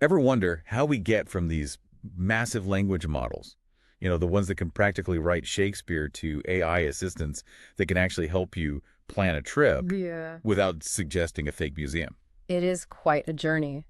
Ever wonder how we get from these massive language models, the ones that can practically write Shakespeare, to AI assistants that can actually help you plan a trip Yeah. without suggesting a fake museum? It is quite a journey.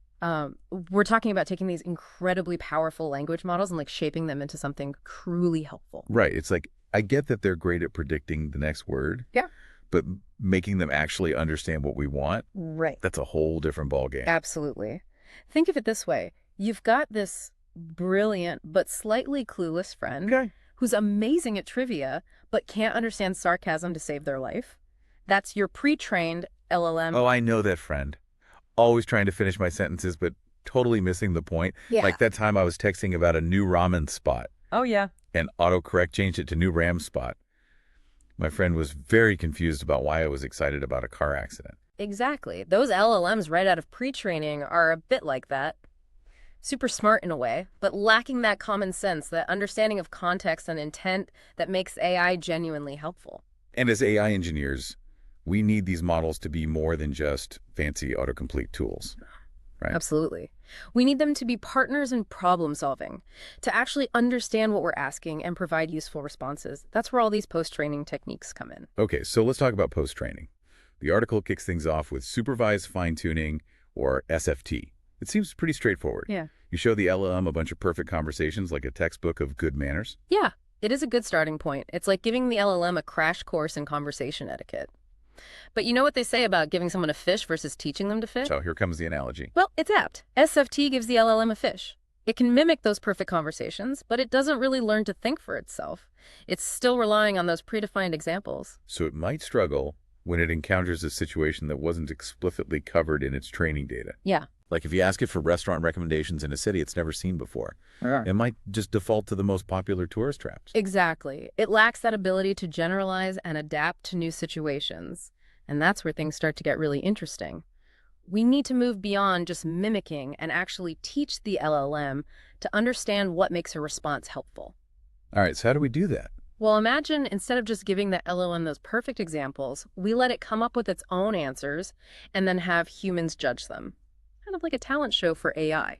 We're talking about taking these incredibly powerful language models and like shaping them into something truly helpful. Right. It's like, I get that they're great at predicting the next word, Yeah. but making them actually understand what we want, Right. that's a whole different ballgame. Absolutely. Think of it this way. You've got this brilliant but slightly clueless friend Okay. who's amazing at trivia but can't understand sarcasm to save their life. That's your pre-trained LLM. Oh, I know that friend. Always trying to finish my sentences, but totally missing the point. Yeah. Like that time I was texting about a new ramen spot Oh, yeah. and autocorrect changed it to new ram spot. My friend was very confused about why I was excited about a car accident. Exactly. Those LLMs right out of pre-training are a bit like that. Super smart in a way, but lacking that common sense, that understanding of context and intent that makes AI genuinely helpful. And as AI engineers, we need these models to be more than just fancy autocomplete tools, right? Absolutely. We need them to be partners in problem solving, to actually understand what we're asking and provide useful responses. That's where all these post-training techniques come in. Okay, so let's talk about post-training. The article kicks things off with supervised fine-tuning, or SFT. It seems pretty straightforward. Yeah. You show the LLM a bunch of perfect conversations like a textbook of good manners. Yeah, it is a good starting point. It's like giving the LLM a crash course in conversation etiquette. But you know what they say about giving someone a fish versus teaching them to fish? So here comes the analogy. Well, it's apt. SFT gives the LLM a fish. It can mimic those perfect conversations, but it doesn't really learn to think for itself. It's still relying on those predefined examples. So it might struggle when it encounters a situation that wasn't explicitly covered in its training data. Yeah. Like if you ask it for restaurant recommendations in a city it's never seen before, Yeah. it might just default to the most popular tourist traps. Exactly. It lacks that ability to generalize and adapt to new situations. And that's where things start to get really interesting. We need to move beyond just mimicking and actually teach the LLM to understand what makes a response helpful. All right, so how do we do that? Well, imagine instead of just giving the LLM those perfect examples, we let it come up with its own answers and then have humans judge them. Kind of like a talent show for AI.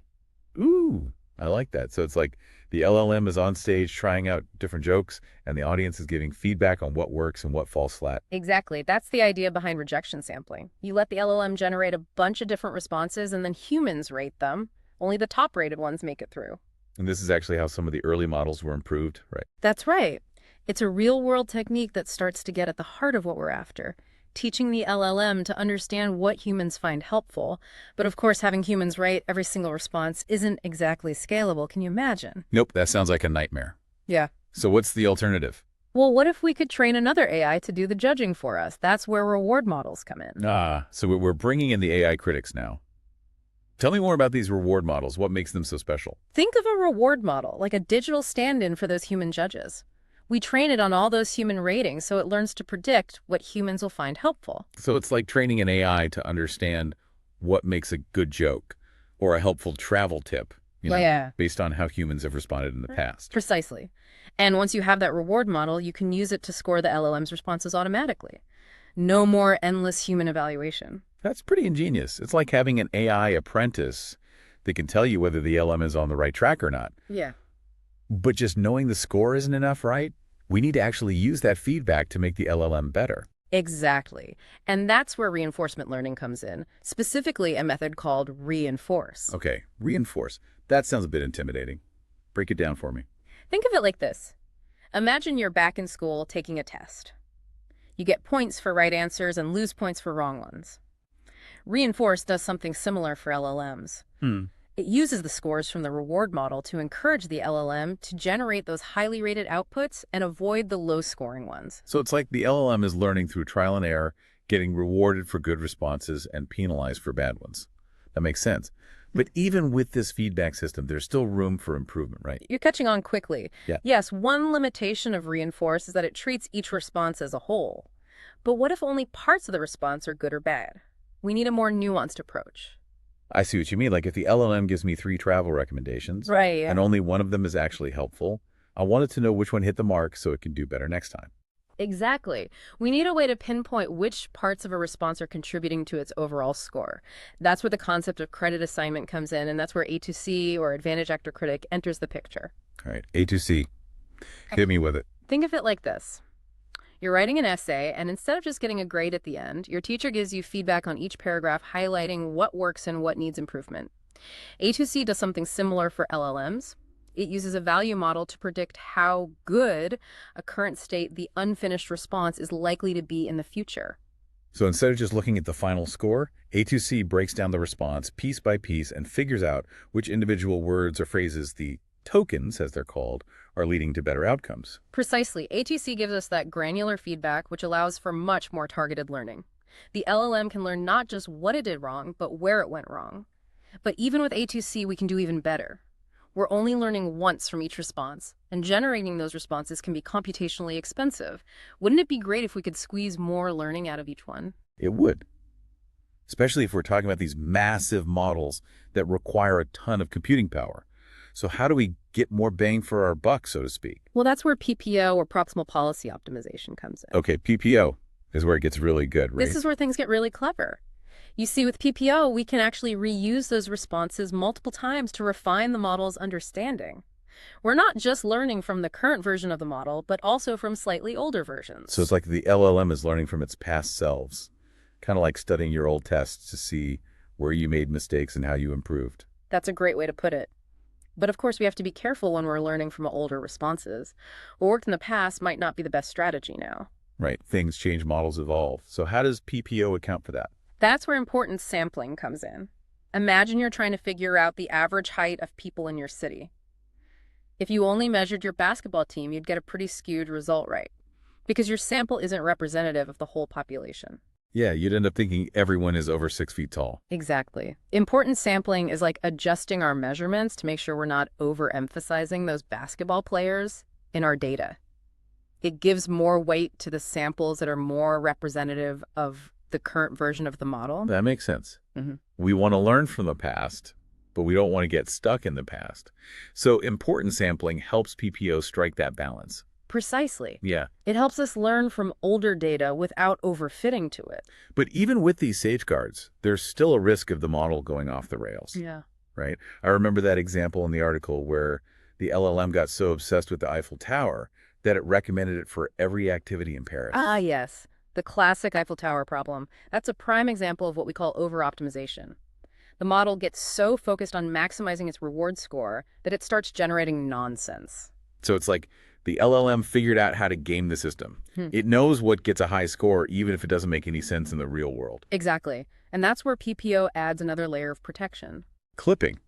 Ooh, I like that. So it's like the LLM is on stage trying out different jokes, and the audience is giving feedback on what works and what falls flat. Exactly. That's the idea behind rejection sampling. You let the LLM generate a bunch of different responses and then humans rate them. Only the top-rated ones make it through. And this is actually how some of the early models were improved, right? That's right. It's a real-world technique that starts to get at the heart of what we're after, teaching the LLM to understand what humans find helpful. But of course, having humans write every single response isn't exactly scalable. Can you imagine? Nope, that sounds like a nightmare. Yeah. So what's the alternative? Well, what if we could train another AI to do the judging for us? That's where reward models come in. So we're bringing in the AI critics now. Tell me more about these reward models. What makes them so special? Think of a reward model, like a digital stand-in for those human judges. We train it on all those human ratings so it learns to predict what humans will find helpful. So it's like training an AI to understand what makes a good joke or a helpful travel tip, Yeah. based on how humans have responded in the past. Precisely. And once you have that reward model, you can use it to score the LLM's responses automatically. No more endless human evaluation. That's pretty ingenious. It's like having an AI apprentice that can tell you whether the LM is on the right track or not. Yeah. But just knowing the score isn't enough, right? We need to actually use that feedback to make the LLM better. Exactly. And that's where reinforcement learning comes in, specifically a method called reinforce. Okay, reinforce. That sounds a bit intimidating. Break it down for me. Think of it like this. Imagine you're back in school taking a test. You get points for right answers and lose points for wrong ones. Reinforce does something similar for LLMs. It uses the scores from the reward model to encourage the LLM to generate those highly rated outputs and avoid the low-scoring ones. So it's like the LLM is learning through trial and error, getting rewarded for good responses and penalized for bad ones. That makes sense. But even with this feedback system, there's still room for improvement, right? You're catching on quickly. Yeah. Yes, one limitation of reinforce is that it treats each response as a whole. But what if only parts of the response are good or bad? We need a more nuanced approach. I see what you mean. Like if the LLM gives me 3 travel recommendations, Right. and only one of them is actually helpful, I want it to know which one hit the mark so it can do better next time. Exactly. We need a way to pinpoint which parts of a response are contributing to its overall score. That's where the concept of credit assignment comes in, and that's where A2C or advantage actor critic enters the picture. All right, A2C. Hit me with it. Think of it like this. You're writing an essay, and instead of just getting a grade at the end, your teacher gives you feedback on each paragraph highlighting what works and what needs improvement. A2C does something similar for LLMs. It uses a value model to predict how good a current state the unfinished response is likely to be in the future. So instead of just looking at the final score, A2C breaks down the response piece by piece and figures out which individual words or phrases, the tokens, as they're called, are leading to better outcomes. Precisely. A2C gives us that granular feedback, which allows for much more targeted learning. The LLM can learn not just what it did wrong, but where it went wrong. But even with A2C, we can do even better. We're only learning once from each response, and generating those responses can be computationally expensive. Wouldn't it be great if we could squeeze more learning out of each one? It would. Especially if we're talking about these massive models that require a ton of computing power. So how do we get more bang for our buck, so to speak? Well, that's where PPO or proximal policy optimization comes in. Okay, PPO is where it gets really good, right? This is where things get really clever. You see, with PPO, we can actually reuse those responses multiple times to refine the model's understanding. We're not just learning from the current version of the model, but also from slightly older versions. So it's like the LLM is learning from its past selves, kind of like studying your old tests to see where you made mistakes and how you improved. That's a great way to put it. But of course, we have to be careful when we're learning from older responses. What worked in the past might not be the best strategy now. Right, things change, models evolve. So how does PPO account for that? That's where important sampling comes in. Imagine you're trying to figure out the average height of people in your city. If you only measured your basketball team, you'd get a pretty skewed result, right? Because your sample isn't representative of the whole population. Yeah, you'd end up thinking everyone is over 6 feet tall. Exactly. Important sampling is like adjusting our measurements to make sure we're not overemphasizing those basketball players in our data. It gives more weight to the samples that are more representative of the current version of the model. That makes sense. Mm-hmm. We want to learn from the past, but we don't want to get stuck in the past. So important sampling helps PPO strike that balance. Precisely. Yeah. It helps us learn from older data without overfitting to it. But even with these safeguards, there's still a risk of the model going off the rails. Yeah. Right? I remember that example in the article where the LLM got so obsessed with the Eiffel Tower that it recommended it for every activity in Paris. Ah, yes. The classic Eiffel Tower problem. That's a prime example of what we call over-optimization. The model gets so focused on maximizing its reward score that it starts generating nonsense. So it's like the LLM figured out how to game the system. It knows what gets a high score, even if it doesn't make any sense in the real world. Exactly. And that's where PPO adds another layer of protection. Clipping.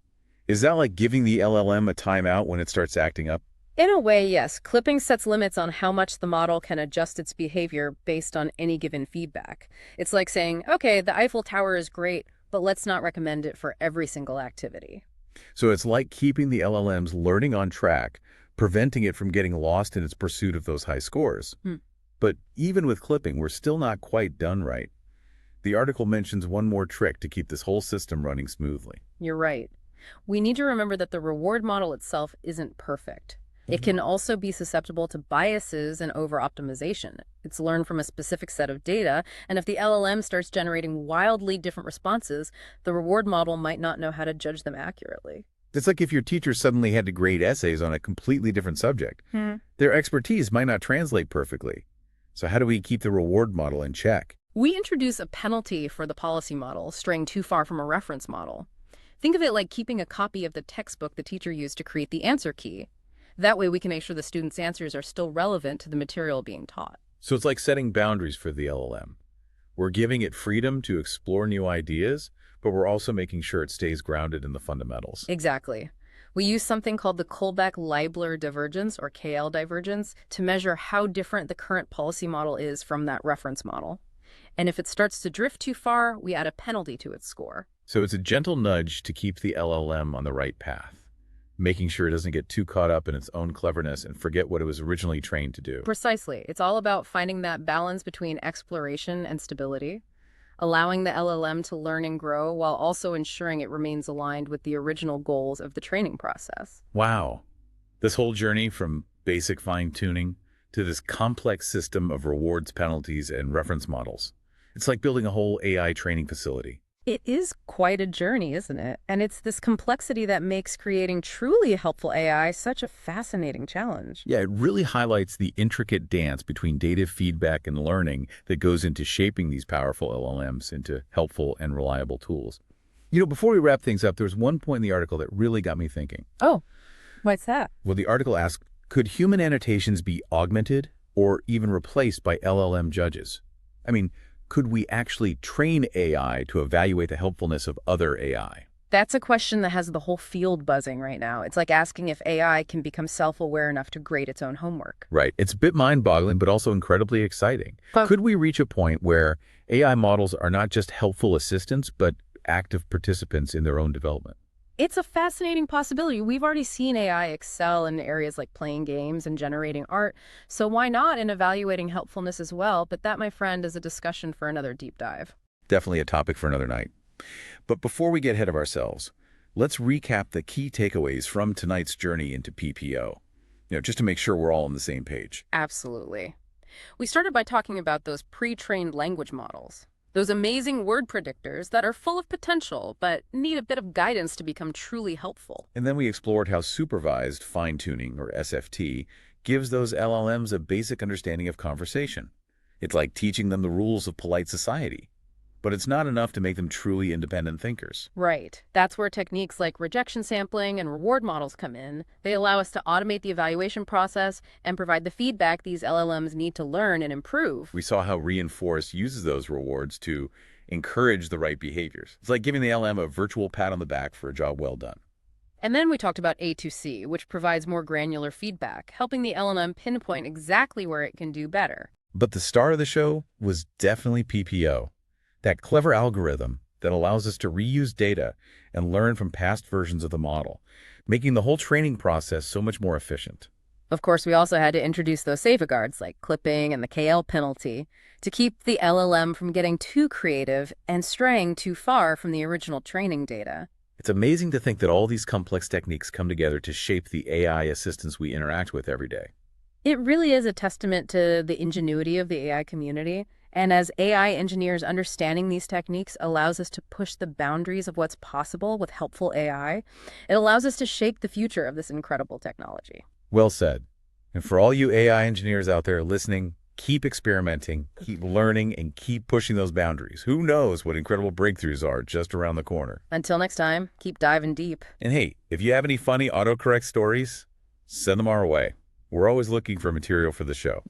Is that like giving the LLM a timeout when it starts acting up? In a way, yes. Clipping sets limits on how much the model can adjust its behavior based on any given feedback. It's like saying, okay, the Eiffel Tower is great, but let's not recommend it for every single activity. So it's like keeping the LLM's learning on track, preventing it from getting lost in its pursuit of those high scores. But even with clipping, we're still not quite done right. The article mentions one more trick to keep this whole system running smoothly. You're right. We need to remember that the reward model itself isn't perfect. It can also be susceptible to biases and over-optimization. It's learned from a specific set of data, and if the LLM starts generating wildly different responses, the reward model might not know how to judge them accurately. It's like if your teacher suddenly had to grade essays on a completely different subject. Their expertise might not translate perfectly. So how do we keep the reward model in check? We introduce a penalty for the policy model straying too far from a reference model. Think of it like keeping a copy of the textbook the teacher used to create the answer key. That way we can make sure the students' answers are still relevant to the material being taught. So it's like setting boundaries for the LLM. We're giving it freedom to explore new ideas, but we're also making sure it stays grounded in the fundamentals. Exactly. We use something called the Kullback-Leibler divergence, or KL divergence, to measure how different the current policy model is from that reference model. And if it starts to drift too far, we add a penalty to its score. So it's a gentle nudge to keep the LLM on the right path, making sure it doesn't get too caught up in its own cleverness and forget what it was originally trained to do. Precisely. It's all about finding that balance between exploration and stability, allowing the LLM to learn and grow while also ensuring it remains aligned with the original goals of the training process. Wow. This whole journey from basic fine-tuning to this complex system of rewards, penalties, and reference models. It's like building a whole AI training facility. It is quite a journey, isn't it? And it's this complexity that makes creating truly helpful AI such a fascinating challenge. Yeah, it really highlights the intricate dance between data feedback and learning that goes into shaping these powerful LLMs into helpful and reliable tools. Before we wrap things up, there's one point in the article that really got me thinking. Oh, what's that? Well, the article asked, could human annotations be augmented or even replaced by LLM judges? I mean, could we actually train AI to evaluate the helpfulness of other AI? That's a question that has the whole field buzzing right now. It's like asking if AI can become self-aware enough to grade its own homework. Right. It's a bit mind-boggling, but also incredibly exciting. But Could we reach a point where AI models are not just helpful assistants, but active participants in their own development? it's a fascinating possibility. We've already seen AI excel in areas like playing games and generating art, so why not in evaluating helpfulness as well? But that, my friend, is a discussion for another deep dive. Definitely a topic for another night. But before we get ahead of ourselves, let's recap the key takeaways from tonight's journey into PPO, just to make sure we're all on the same page. Absolutely. We started by talking about those pre-trained language models, those amazing word predictors that are full of potential but need a bit of guidance to become truly helpful. And then we explored how supervised fine-tuning, or SFT, gives those LLMs a basic understanding of conversation. It's like teaching them the rules of polite society. But it's not enough to make them truly independent thinkers. Right. That's where techniques like rejection sampling and reward models come in. They allow us to automate the evaluation process and provide the feedback these LLMs need to learn and improve. We saw how Reinforce uses those rewards to encourage the right behaviors. It's like giving the LM a virtual pat on the back for a job well done. And then we talked about A2C, which provides more granular feedback, helping the LLM pinpoint exactly where it can do better. But the star of the show was definitely PPO. That clever algorithm that allows us to reuse data and learn from past versions of the model, making the whole training process so much more efficient. Of course, we also had to introduce those safeguards like clipping and the KL penalty to keep the LLM from getting too creative and straying too far from the original training data. It's amazing to think that all these complex techniques come together to shape the AI assistants we interact with every day. It really is a testament to the ingenuity of the AI community. And as AI engineers, understanding these techniques allows us to push the boundaries of what's possible with helpful AI. It allows us to shape the future of this incredible technology. Well said. And for all you AI engineers out there listening, keep experimenting, keep learning, and keep pushing those boundaries. Who knows what incredible breakthroughs are just around the corner. Until next time, keep diving deep. And hey, if you have any funny autocorrect stories, send them our way. We're always looking for material for the show.